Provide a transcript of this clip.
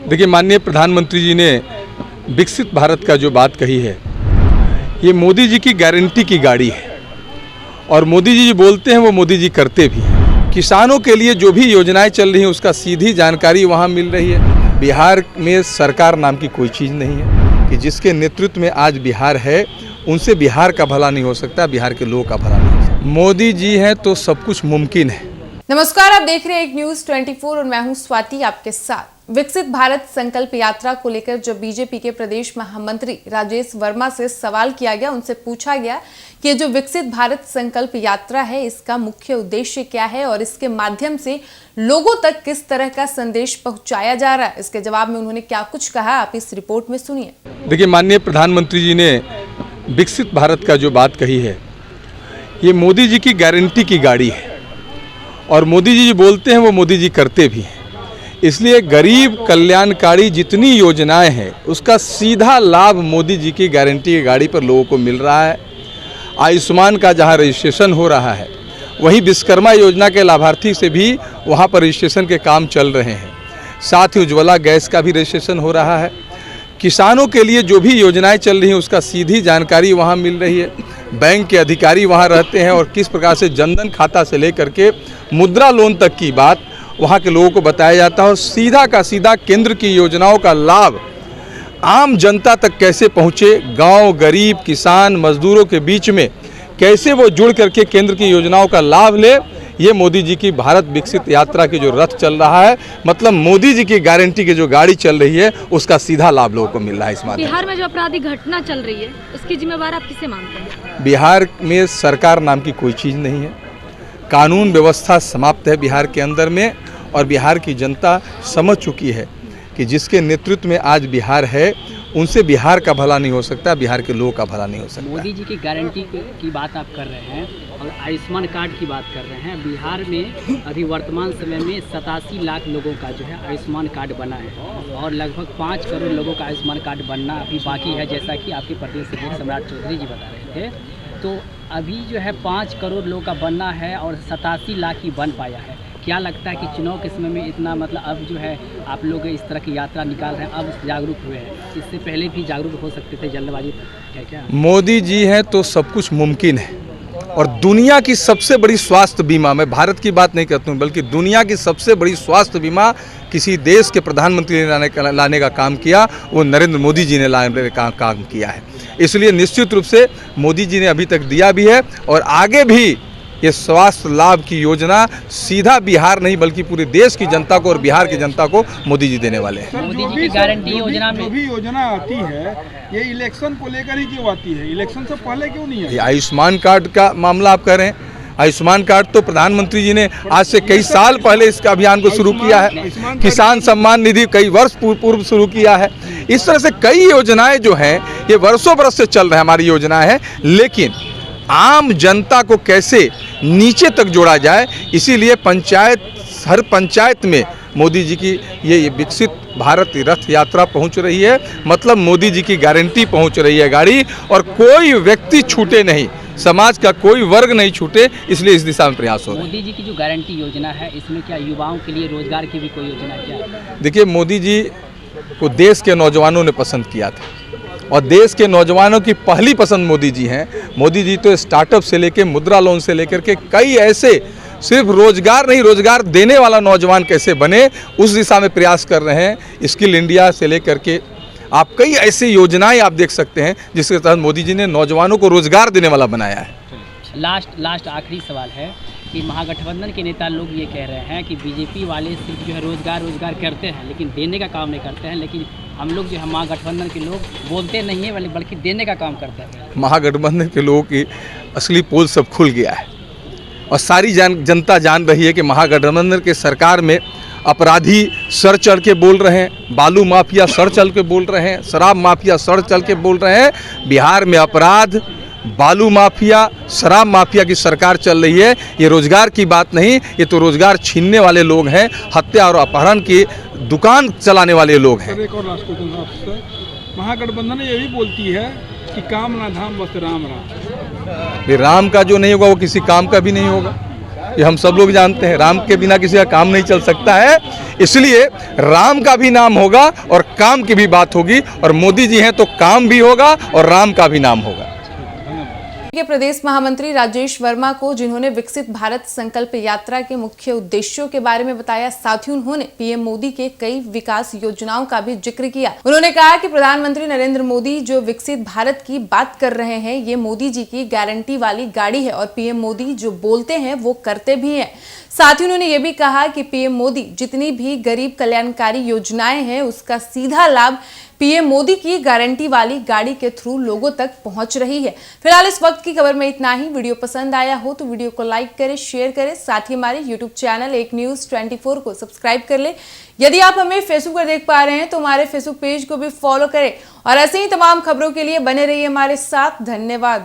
देखिए, माननीय प्रधानमंत्री जी ने विकसित भारत का जो बात कही है, ये मोदी जी की गारंटी की गाड़ी है। और मोदी जी बोलते हैं वो मोदी जी करते भी हैं। किसानों के लिए जो भी योजनाएं चल रही हैं उसका सीधी जानकारी वहाँ मिल रही है। बिहार में सरकार नाम की कोई चीज़ नहीं है कि जिसके नेतृत्व में आज बिहार है उनसे बिहार का भला नहीं हो सकता, बिहार के लोगों का भला नहीं हो सकता। मोदी जी हैं तो सब कुछ मुमकिन है। नमस्कार, आप देख रहे हैं एक न्यूज़ 24 और मैं हूं स्वाति आपके साथ। विकसित भारत संकल्प यात्रा को लेकर जब बीजेपी के प्रदेश महामंत्री राजेश वर्मा से सवाल किया गया, उनसे पूछा गया कि ये जो विकसित भारत संकल्प यात्रा है इसका मुख्य उद्देश्य क्या है और इसके माध्यम से लोगों तक किस तरह का संदेश पहुंचाया जा रहा है, इसके जवाब में उन्होंने क्या कुछ कहा, आप इस रिपोर्ट में सुनिए। देखिए, माननीय प्रधानमंत्री जी ने विकसित भारत का जो बात कही है, ये मोदी जी की गारंटी की गाड़ी है। और मोदी जी बोलते हैं वो मोदी जी करते भी हैं। इसलिए गरीब कल्याणकारी जितनी योजनाएं हैं उसका सीधा लाभ मोदी जी की गारंटी की गाड़ी पर लोगों को मिल रहा है। आयुष्मान का जहां रजिस्ट्रेशन हो रहा है, वहीं विश्वकर्मा योजना के लाभार्थी से भी वहां पर रजिस्ट्रेशन के काम चल रहे हैं। साथ ही उज्ज्वला गैस का भी रजिस्ट्रेशन हो रहा है। किसानों के लिए जो भी योजनाएं चल रही हैं उसका सीधी जानकारी वहां मिल रही है। बैंक के अधिकारी वहां रहते हैं और किस प्रकार से जनधन खाता से लेकर के मुद्रा लोन तक की बात वहां के लोगों को बताया जाता है। और सीधा का सीधा केंद्र की योजनाओं का लाभ आम जनता तक कैसे पहुंचे, गांव, गरीब, किसान, मजदूरों के बीच में कैसे वो जुड़ करके केंद्र की योजनाओं का लाभ ले, ये मोदी जी की भारत विकसित यात्रा की जो रथ चल रहा है, मतलब मोदी जी की गारंटी की जो गाड़ी चल रही है उसका सीधा लाभ लोगों को मिल रहा है। इस माध्यम बिहार में जो आपराधिक घटना चल रही है उसकी जिम्मेवार आप किसे मानते हैं? बिहार में सरकार नाम की कोई चीज़ नहीं है। कानून व्यवस्था समाप्त है बिहार के अंदर में। और बिहार की जनता समझ चुकी है कि जिसके नेतृत्व में आज बिहार है उनसे बिहार का भला नहीं हो सकता, बिहार के लोगों का भला नहीं हो सकता। मोदी जी की गारंटी की बात आप कर रहे हैं और आयुष्मान कार्ड की बात कर रहे हैं। बिहार में अभी वर्तमान समय में 87 लाख लोगों का जो है आयुष्मान कार्ड बना है और लगभग 5 करोड़ लोगों का आयुष्मान कार्ड बनना अभी बाकी है, जैसा कि आपके प्रदेश अध्यक्ष सम्राट चौधरी जी बता रहे थे। तो अभी जो है 5 करोड़ लोगों का बनना है और 87 लाख ही बन पाया है। क्या लगता है कि चुनाव के समय में इतना मतलब अब जो है आप लोग इस तरह की यात्रा निकाल रहे हैं, अब जागरूक हुए हैं, इससे पहले भी जागरूक हो सकते थे जल्दबाजी है क्या? मोदी जी हैं तो सब कुछ मुमकिन है। और दुनिया की सबसे बड़ी स्वास्थ्य बीमा, मैं भारत की बात नहीं करता हूँ बल्कि दुनिया की सबसे बड़ी स्वास्थ्य बीमा किसी देश के प्रधानमंत्री ने लाने का काम किया, वो नरेंद्र मोदी जी ने लाने का काम किया है। इसलिए निश्चित रूप से मोदी जी ने अभी तक दिया भी है और आगे भी ये स्वास्थ्य लाभ की योजना सीधा बिहार नहीं बल्कि पूरे देश की जनता को और बिहार की जनता को मोदी जी देने वाले हैं। मोदी जी की गारंटी योजना में जो भी योजना आती है ये इलेक्शन को लेकर ही क्यों आती है? इलेक्शन से पहले क्यों नहीं है? आयुष्मान कार्ड का मामला आप कह रहे हैं। आयुष्मान कार्ड तो प्रधानमंत्री जी ने आज से कई साल पहले इसका अभियान को शुरू किया है। किसान सम्मान निधि कई वर्ष पूर्व शुरू किया है। इस तरह से कई योजनाएं जो हैं ये वर्षों बरस से चल रहे हैं, हमारी योजनाएं हैं। लेकिन आम जनता को कैसे नीचे तक जोड़ा जाए, इसीलिए हर पंचायत में मोदी जी की ये विकसित भारत रथ यात्रा पहुंच रही है। मतलब मोदी जी की गारंटी पहुंच रही है गाड़ी, और कोई व्यक्ति छूटे नहीं, समाज का कोई वर्ग नहीं छूटे, इसलिए इस दिशा में प्रयास हो रहा है। मोदी जी की जो गारंटी योजना है इसमें क्या युवाओं के लिए रोजगार की भी कोई योजना क्या? देखिए, मोदी जी को देश के नौजवानों ने पसंद किया था और देश के नौजवानों की पहली पसंद मोदी जी हैं। मोदी जी तो स्टार्टअप से लेकर मुद्रा लोन से लेकर के कई ऐसे सिर्फ रोजगार नहीं, रोजगार देने वाला नौजवान कैसे बने उस दिशा में प्रयास कर रहे हैं। स्किल इंडिया से लेकर के आप कई ऐसी योजनाएं आप देख सकते हैं जिसके तहत मोदी जी ने नौजवानों को रोजगार देने वाला बनाया है। लास्ट आखिरी सवाल है कि महागठबंधन के नेता लोग ये कह रहे हैं कि बीजेपी वाले सिर्फ जो है रोजगार करते हैं लेकिन देने का काम नहीं करते हैं, लेकिन हम लोग जो है महागठबंधन के लोग बोलते नहीं है बल्कि देने का काम करते हैं। महागठबंधन के लोगों की असली पोल सब खुल गया है और सारी जनता जान रही है कि महागठबंधन के सरकार में अपराधी सर चढ़ के बोल रहे हैं, बालू माफिया सर चढ़ के बोल रहे हैं, शराब माफिया सर चढ़ के बोल रहे हैं। बिहार में अपराध, बालू माफिया, शराब माफिया की सरकार चल रही है। ये रोजगार की बात नहीं, ये तो रोजगार छीनने वाले लोग हैं, हत्या और अपहरण की दुकान चलाने वाले लोग हैं। एक और लास्ट क्वेश्चन आपसे, महागठबंधन ये भी बोलती है कि काम ना धाम बस राम राम। ये राम का जो नहीं होगा वो किसी काम का भी नहीं होगा। ये हम सब लोग जानते हैं। राम के बिना किसी का काम नहीं चल सकता है, इसलिए राम का भी नाम होगा और काम की भी बात होगी, और मोदी जी हैं तो काम भी होगा और राम का भी नाम होगा। के प्रदेश महामंत्री राजेश वर्मा को, जिन्होंने विकसित भारत संकल्प यात्रा के मुख्य उद्देश्यों के बारे में बताया, साथ ही उन्होंने पीएम मोदी के कई विकास योजनाओं का भी जिक्र किया। उन्होंने कहा कि प्रधानमंत्री नरेंद्र मोदी जो विकसित भारत की बात कर रहे हैं, ये मोदी जी की गारंटी वाली गाड़ी है, और पीएम मोदी जो बोलते हैं वो करते भी हैं। साथ ही उन्होंने ये भी कहा कि पीएम मोदी जितनी भी गरीब कल्याणकारी योजनाएं हैं, उसका सीधा लाभ पीएम मोदी की गारंटी वाली गाड़ी के थ्रू लोगों तक पहुंच रही है। फिलहाल इस वक्त की खबर में इतना ही। वीडियो पसंद आया हो तो वीडियो को लाइक करें, शेयर करें, साथ ही हमारे यूट्यूब चैनल एक न्यूज़ 24 को सब्सक्राइब कर ले। यदि आप हमें फेसबुक पर देख पा रहे हैं तो हमारे फेसबुक पेज को भी फॉलो करें, और ऐसे ही तमाम खबरों के लिए बने रहिए हमारे साथ। धन्यवाद।